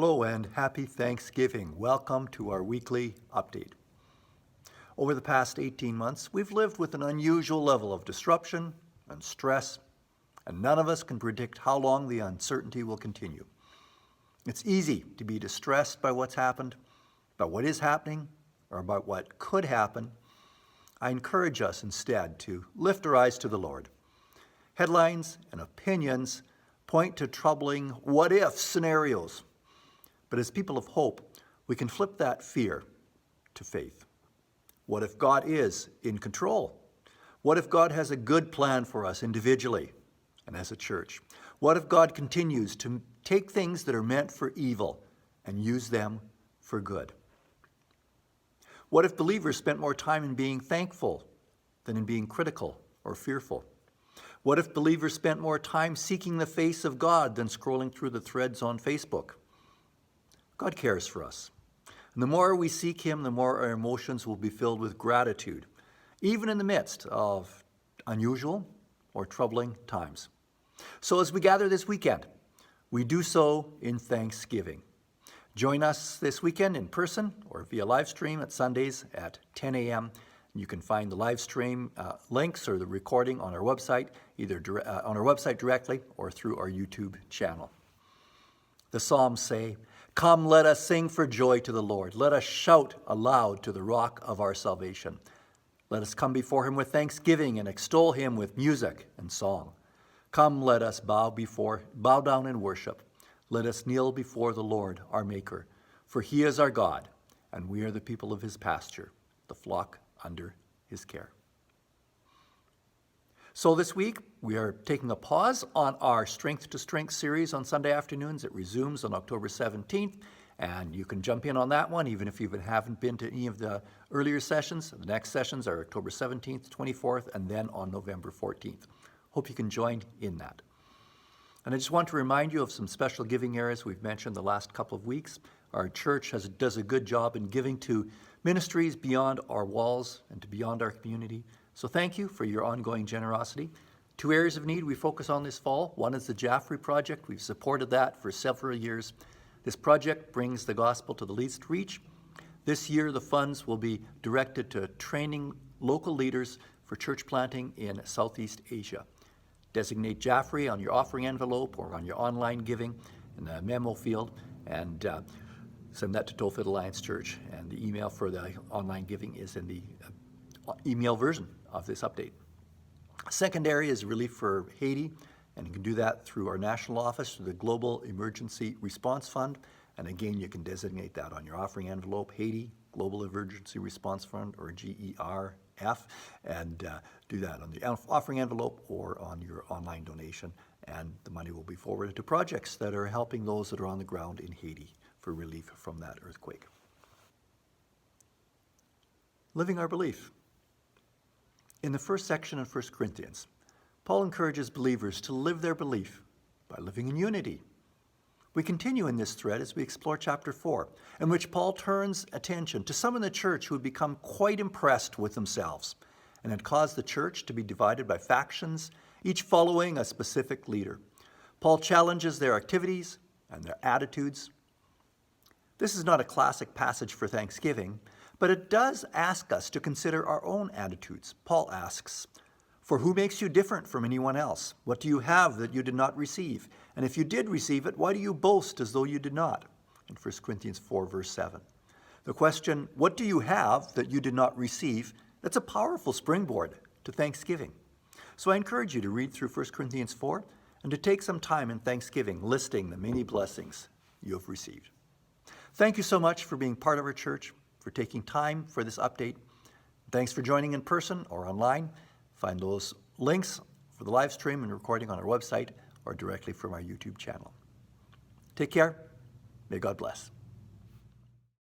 Hello and happy Thanksgiving. Welcome to our weekly update. Over the past 18 months, we've lived with an unusual level of disruption and stress, and none of us can predict how long the uncertainty will continue. It's easy to be distressed by what's happened, by what is happening, or about what could happen. I encourage us instead to lift our eyes to the Lord. Headlines and opinions point to troubling what-if scenarios. But as people of hope, we can flip that fear to faith. What if God is in control? What if God has a good plan for us individually and as a church? What if God continues to take things that are meant for evil and use them for good? What if believers spent more time in being thankful than in being critical or fearful? What if believers spent more time seeking the face of God than scrolling through the threads on Facebook? God cares for us. And the more we seek Him, the more our emotions will be filled with gratitude, even in the midst of unusual or troubling times. So as we gather this weekend, we do so in thanksgiving. Join us this weekend in person or via live stream at Sundays at 10 a.m. You can find the live stream links or the recording on our website, either on our website directly or through our YouTube channel. The Psalms say, "Come, let us sing for joy to the Lord. Let us shout aloud to the rock of our salvation. Let us come before Him with thanksgiving and extol Him with music and song. Come, let us bow down and worship. Let us kneel before the Lord, our Maker. For He is our God, and we are the people of His pasture, the flock under His care." So this week, we are taking a pause on our Strength to Strength series on Sunday afternoons. It resumes on October 17th, and you can jump in on that one, even if you haven't been to any of the earlier sessions. The next sessions are October 17th, 24th, and then on November 14th. Hope you can join in that. And I just want to remind you of some special giving areas we've mentioned the last couple of weeks. Our church does a good job in giving to ministries beyond our walls and to beyond our community. So thank you for your ongoing generosity. 2 areas of need we focus on this fall. One is the Jaffrey Project. We've supported that for several years. This project brings the gospel to the least reach. This year, the funds will be directed to training local leaders for church planting in Southeast Asia. Designate Jaffrey on your offering envelope or on your online giving in the memo field, and send that to Tolfit Alliance Church. And the email for the online giving is in the email version of this update. Second area is relief for Haiti, and you can do that through our national office, through the Global Emergency Response Fund. And again, you can designate that on your offering envelope, Haiti, Global Emergency Response Fund, or GERF, and do that on the offering envelope or on your online donation. And the money will be forwarded to projects that are helping those that are on the ground in Haiti for relief from that earthquake. Living our belief. In the first section of 1 Corinthians, Paul encourages believers to live their belief by living in unity. We continue in this thread as we explore chapter 4, in which Paul turns attention to some in the church who had become quite impressed with themselves and had caused the church to be divided by factions, each following a specific leader. Paul challenges their activities and their attitudes. This is not a classic passage for Thanksgiving, but it does ask us to consider our own attitudes. Paul asks, "For who makes you different from anyone else? What do you have that you did not receive? And if you did receive it, why do you boast as though you did not?" In 1 Corinthians 4, verse 7. The question, what do you have that you did not receive? That's a powerful springboard to Thanksgiving. So I encourage you to read through 1 Corinthians 4 and to take some time in Thanksgiving listing the many blessings you have received. Thank you so much for being part of our church, for taking time for this update. Thanks for joining in person or online. Find those links for the live stream and recording on our website or directly from our YouTube channel. Take care. May God bless.